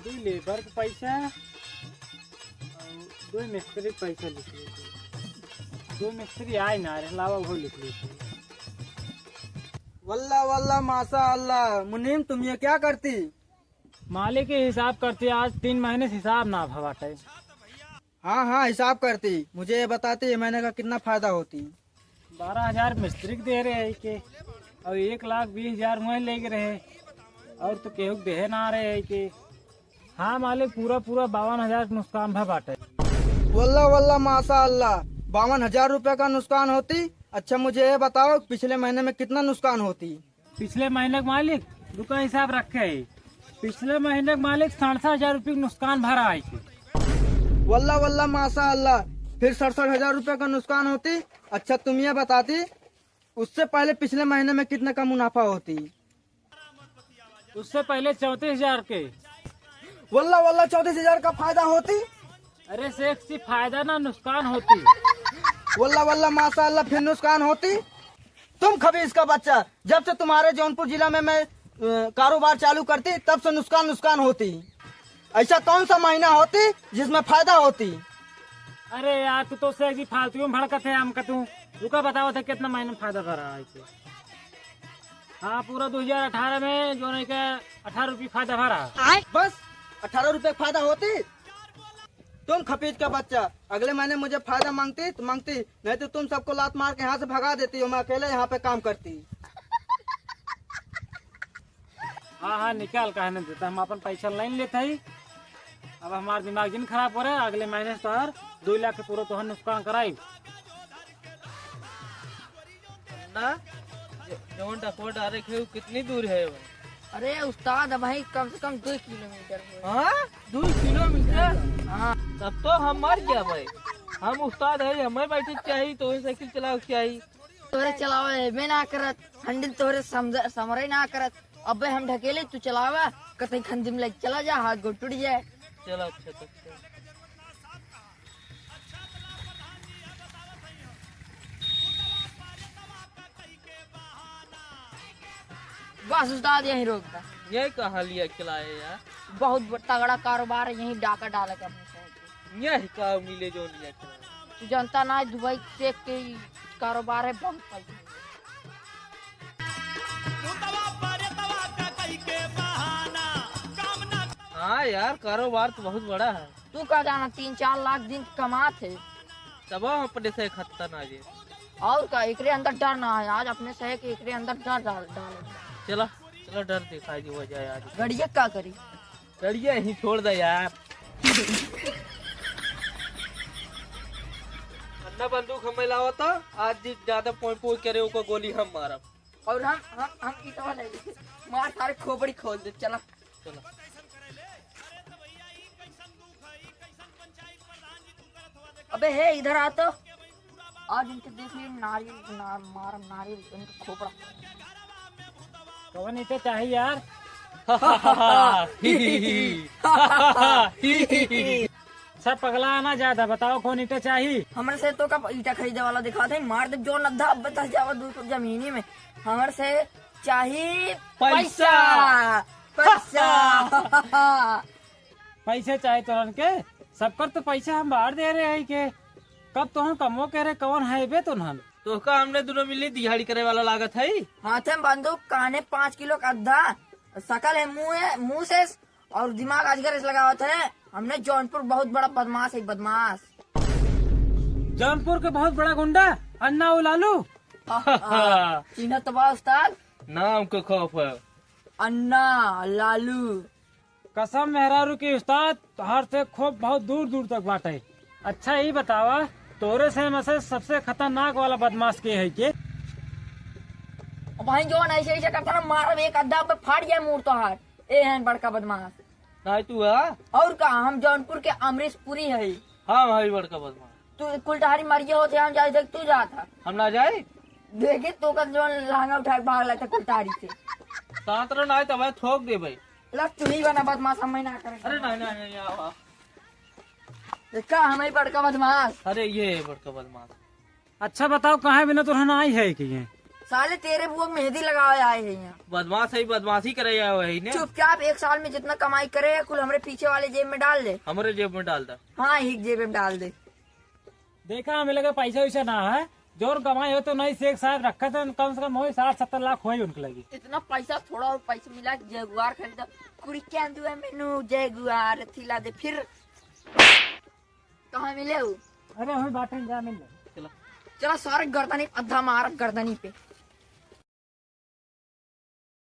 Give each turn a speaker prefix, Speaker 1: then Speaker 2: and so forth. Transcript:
Speaker 1: दो लेबर के पैसा और दो मिस्त्री के पैसा लिख ली। दो मिस्त्री आए ना रे लावा वो लिख ली।
Speaker 2: वल्ला वल्ला माशा अल्लाह। मुनीम तुम ये क्या करती?
Speaker 1: मालिक के हिसाब करते आज 3 महीने से हिसाब ना भवाटे।
Speaker 2: हाँ हाँ हिसाब करती। मुझे ये बताती ये महीने का कितना फायदा होती?
Speaker 1: 12,000 मिस्त्री के दे रहे है के और 1,20,000 वही ले रहे और तो केहू दे ना रहे है के। हाँ मालिक पूरा 52,000 नुकसान भा बाटे।
Speaker 2: वल्ला वल्ला माशा अल्लाह। 52,000 रुपए का नुकसान होती? अच्छा मुझे ये बताओ पिछले महीने में कितना नुकसान होती?
Speaker 1: पिछले महीने के मालिक रुका हिसाब रखे है। पिछले महीने के मालिक 67,000 रुपये नुकसान भरा है।
Speaker 2: वल्ला वल्ला माशा अल्लाह। फिर 67,000 रुपए का नुकसान होती? अच्छा तुम ये बताती उससे पहले पिछले महीने में कितने का मुनाफा होती?
Speaker 1: उससे पहले 34,000 के।
Speaker 2: वल्ला वल्ला 34,000 का फायदा होती?
Speaker 1: अरे शेख सी फायदा ना नुकसान होती।
Speaker 2: वल्ला वल्ला माशा अल्लाह। फिर नुकसान होती? तुम खबीस का बच्चा, जब से तुम्हारे जौनपुर जिला में मैं कारोबार चालू करती तब से नुकसान होती। ऐसा कौन सा महीना होती जिसमें फायदा होती?
Speaker 1: अरे यार तू तो शेख जी फालतू में भड़कत है हमका। तू रुका बताओ था कितना महीने में फायदा भरा है। हाँ पूरा 2018 में जो नहीं का 18 रुपये फायदा भरा।
Speaker 2: बस 18 रुपए फायदा होती? तुम खपीज का बच्चा, अगले महीने मुझे फायदा मांगती तो मांगती, नहीं तो तुम सबको लात मार के यहाँ से भगा देती हो। मैं अकेले यहाँ पे काम करती।
Speaker 1: हाँ हाँ निकाल कहने देता हम अपन पैसा लाइन लेते ही। अब हमारा दिमाग जिन खराब हो रहा है। अगले महीने तो हर 2 लाख के पूरा तो नुकसान कराई
Speaker 3: ना। जौन डकोट आ रहे कितनी दूर है वो?
Speaker 4: अरे उस्ताद भाई कम से कम 2 किलोमीटर है।
Speaker 3: हाँ 2 किलोमीटर?
Speaker 4: हाँ
Speaker 3: तब तो हम मर गया भाई। हम उस्ताद है हमें बैठे चाहिए तो साइकिल चलाओ चाहिए।
Speaker 4: तोरे चलावे मैं ना करत हंडिल तोरे समरे ना करत। अबे हम ढकेले तू चलावा कतई खंदी में लग चला जा हाथ गोड़ टूट जाए।
Speaker 3: चलो अच्छा तो
Speaker 4: बस उस्ताद यही रोक दा।
Speaker 3: ये कहा लिया खिलाए यार।
Speaker 4: बहुत तगड़ा कारोबार है यही डाका डाला के अपने शहर के।
Speaker 3: यही कहा मिले जो लिया खिलाए।
Speaker 4: तू जानता ना दुबई से के कारोबार है बहुत पैसा।
Speaker 3: हाँ यार कारोबार तो बहुत बड़ा है।
Speaker 4: तू का जाना 3-4 लाख दिन कमा थे।
Speaker 3: तब हम अपने से खत्ता ना जे।
Speaker 4: और का एकरे अंदर डर ना है। आज अपने शहर के एकरे अंदर डर डाले।
Speaker 3: चलो चलो डर दिखाई दी वजह यार।
Speaker 4: गड़िया का करी
Speaker 3: डरिए ही छोड़ दे यार। अन्ना बंदूक हमें लावा था आज ज्यादा पोई करे को गोली हम मारा।
Speaker 4: और हम ईटवा ले ली मार सारे खोपड़ी खोल दे। चला
Speaker 3: चलो
Speaker 4: अबे हे इधर आ तो। आज इनके देख लिए नारियल मारम नारियल इनका खोपड़ा।
Speaker 1: कौन इसे चाहिए यार। सब पगला ना ज्यादा बताओ कौन ईटे चाहिए।
Speaker 4: हमारे से तो का ईटा खरीदे वाला दिखा दे मार दे जो नद्दा अब बता जावा दूर जमीनी में। हमारे से चाहिए पैसा पैसा।
Speaker 1: पैसे चाहिए तुरंत के सबकर तो पैसे हम बाहर दे रहे हैं के। कब तो हम कमो कह रहे कौन है बे तुनहन।
Speaker 3: तो का हमने दोनों मिली दिहाड़ी करे वाला लागत है।
Speaker 4: हाथ में बंदूक काने 5 किलो का अद्धा शकल है मुंह से और दिमाग अजगर लगावत है। हमने जौनपुर बहुत बड़ा बदमाश है बदमाश।
Speaker 1: जौनपुर के बहुत बड़ा गुंडा अन्ना उलालू।
Speaker 4: चिन्ह तो बा उस्ताद
Speaker 3: नाम को खौफ है।
Speaker 4: अन्ना लालू।
Speaker 1: कसम मेहरारू की उस्ताद तोहर से खूब बहुत दूर दूर तक बाटे। अच्छा ही बतावा तोरे से मसे सबसे खतरनाक वाला बदमाश के है के।
Speaker 4: भाई जो ऐसे ऐसे करता ना मार एक अद्धा पे फाड़ गया मुंह तो हाथ। ए है बड़का बदमाश।
Speaker 3: ना तू है।
Speaker 4: और का हम जौनपुर के अमरीश पुरी है।
Speaker 3: हाँ भाई बड़का बदमाश।
Speaker 4: तू कुलटहारी मर होते हम जाए देख तू जाता।
Speaker 3: हम ना जाए
Speaker 4: देखे तो का जो लहंगा उठा के भाग लेता कुलटहारी से।
Speaker 3: सातरा ना तो भाई ठोक दे भाई।
Speaker 4: लग तू ही बना बदमाश हम ना करे।
Speaker 3: अरे नहीं आओ।
Speaker 4: का हमें बड़का बदमाश।
Speaker 3: अरे ये बड़का बदमाश।
Speaker 1: अच्छा बताओ कहाँ बिना तुरहन आई है कि ये
Speaker 4: साले तेरे बुआ मेहंदी लगाए आए हैं यहाँ।
Speaker 3: बदमाश है, बदमाशी करे जाए वही ने।
Speaker 4: चुपचाप 1 साल में जितना कमाई करे कुल हमरे पीछे वाले जेब में डाल दे।
Speaker 3: हमारे जेब में डाल दा।
Speaker 4: हाँ ही जेब में डाल दे।
Speaker 1: देखा हमें लगे पैसा वैसा ना है, जोर कमाई हो तो नहीं शेख साहब रखा था, कम से कम हो 60-70 लाख हो उनके लगी।
Speaker 4: इतना पैसा थोड़ा और पैसा मिला जगुआर खरीदा। कुड़ी क्या दुआ मेनू जगुआर थिला दे फिर कहाँ मिले वो?
Speaker 1: अरे हमें बातें जा मिल
Speaker 3: चला
Speaker 4: चला सारे गर्दनी अद्धा मार गर्दनी पे।